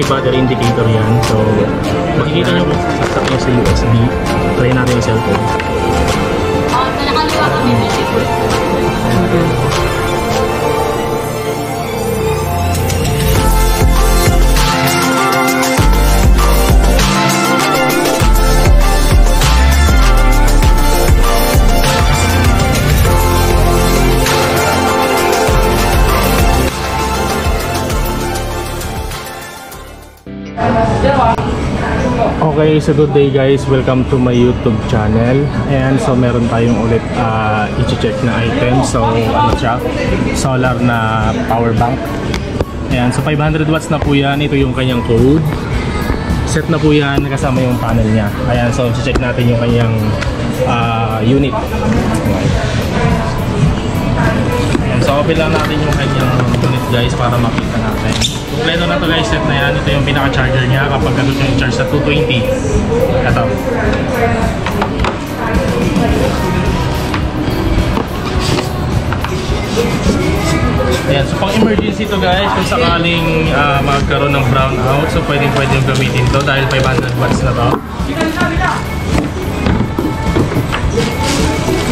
battery indicator yan. So, makikita nyo kung sasaksak nyo sa USB. Try natin yung cellphone. Nakaliwa kami, Okay, so good day guys, welcome to my YouTube channel. And so meron tayong ulit i-check na item. So ano siya? Solar na power bank. Ayan, so 500 watts na po yan. Ito yung kanyang code. Set na po yan, kasama yung panel niya. Ayan, so i-check natin yung kanyang unit. Ayan, so open lang natin yung kanyang unit guys para makita natin. Kompleto na to guys, set na yan. Ito yung pinaka-charger niya kapag gano'n yung charge sa 220. Ito. Ayan, so pang emergency to guys, kung sakaling magkaroon ng brownout, so pwede yung gamitin to dahil 500 watts na to.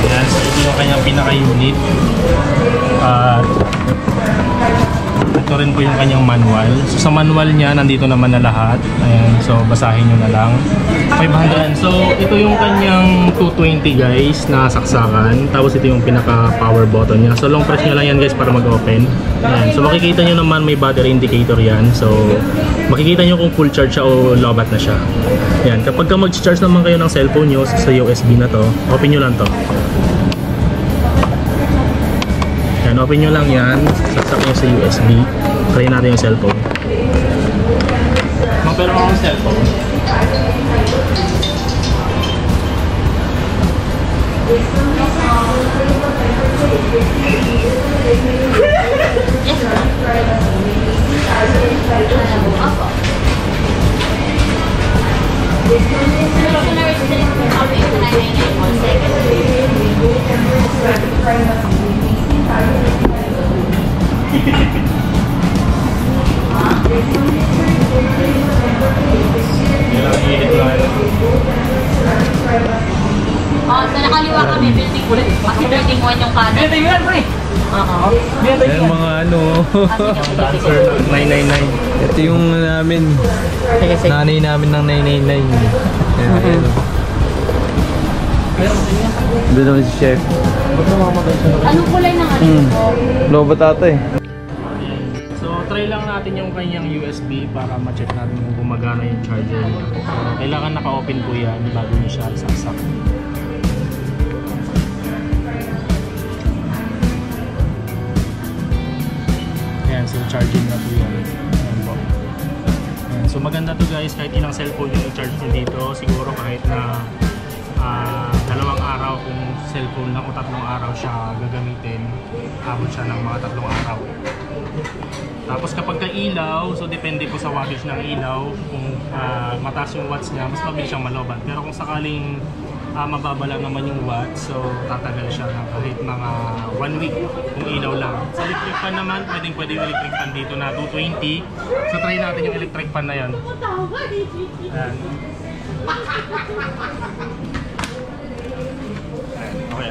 Ayan, so ito yung kanyang pinaka-unit. Ito rin po yung kanyang manual. So sa manual niya, nandito naman na lahat. Ayan, so basahin nyo na lang. 500. So ito yung kanyang 220 guys na saksakan. Tapos ito yung pinaka power button niya. So long press nyo lang yan guys para mag-open. Ayan, so makikita nyo naman may battery indicator yan. So makikita nyo kung full charge siya o lobat na siya. Ayan, kapag ka mag-charge naman kayo ng cellphone nyo sa USB na to, open nyo lang to. Ayan, open nyo lang yan. Saksak nyo sa USB. Try natin yung cellphone. Pero akong cellphone. sa nakaliwa kami, building ulit. Kasi building 1 yung kanan. Building 1, pre! Oo. Ayan mga ano, Transfer 999. ito yung namin, nanay namin ng 999. Ayan, doon naman si Chef. Anong kulay ng ano? Lobat ata eh. So try lang natin yung kanyang USB para ma-check natin kung gumagana yung charger niya. So kailangan naka-open po yan bago niyo siya isaksak. Ayan, so charging na po yan. Ayan po. Ayan, so maganda to guys, kahit ilang cellphone yung i-charge nyo dito, siguro kahit na 2 araw kung cellphone lang o 3 araw siya gagamitin, abot siya ng mga 3 araw. Tapos kapag ka-ilaw, so depende po sa wattage ng ilaw, kung mataas yung watts niya, mas mabilis siyang malobat. Pero kung sakaling mababa lang naman yung watts, so tatagal siya ng kahit mga 1 week kung ilaw lang. Sa electric fan naman, pwede yung electric fan dito na 220. So try natin yung electric fan na yan. Ayan. Okay.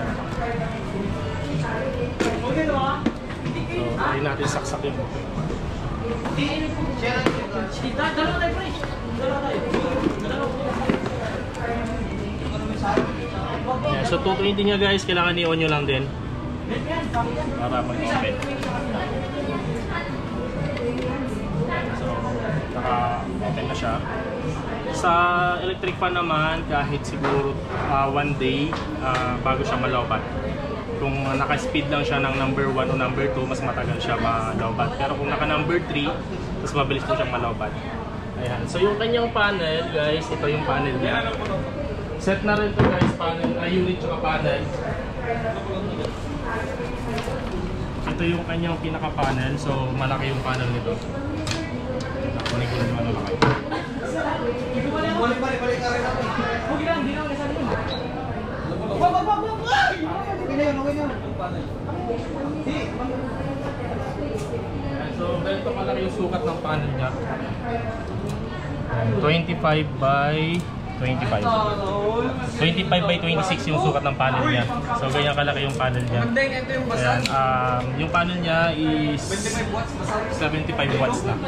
So try natin saksak yung yeah, so 220 niya guys, kailangan i-on nyo lang din para mag-open. So naka-open na siya. Sa electric fan naman, kahit siguro 1 day bago siya malobat. Kung naka-speed lang siya ng number 1 o number 2, mas matagal siya malobat. Pero kung naka-number 3, mas mabilis po siyang malobat. Ayan. So yung kanyang panel, guys, ito yung panel niya. Set na rin ito guys, panel, unit tsaka panel. Ito yung kanyang pinaka-panel. So malaki yung panel nito. Kunin ko yung malaki. So So, ganito kalaki yung sukat ng panel niya. 25 by 25. 25 by 26 yung sukat ng panel niya. So, ganyan kalaki yung panel niya. Ayan, yung panel niya is 75 watts na.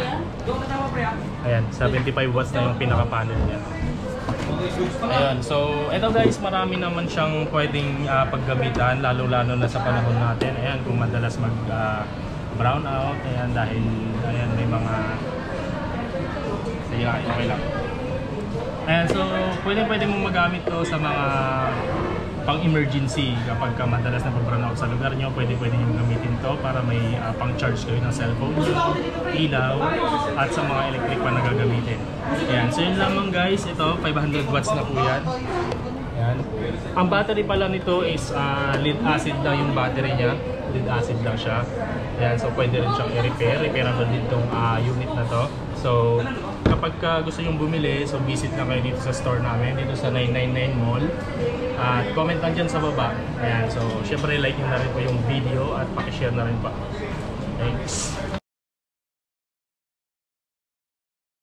Ayan, 75 watts na yung pinaka-panel niya. Ayun, so ito guys, marami naman siyang pwedeng paggamitan, lalo-lalo na sa panahon natin. Ayan, kung madalas mag brown out, ayan, dahil ayan, may mga sige, okay lang. Ayan, so pwede mong magamit to sa mga pang-emergency kapag madalas na pag-brown out sa lugar nyo. Pwede nyo gamitin to para may pang-charge kayo ng cellphone nyo, ilaw, at sa mga electric pa na gagamitin. Ayan, so yun lamang guys, ito 500 watts na po yan. Ayan. Ang battery pala nito is lead acid lang yung battery niya. Lead acid lang siya. Ayan, so pwede rin siyang i-repair. Repairable din itong unit na to. So kapag gusto nyo bumili, so visit na kayo dito sa store namin, dito sa 999 Mall. At comment lang dyan sa baba. Ayan, so syempre like nyo na rin po yung video at pakishare na rin pa. Thanks.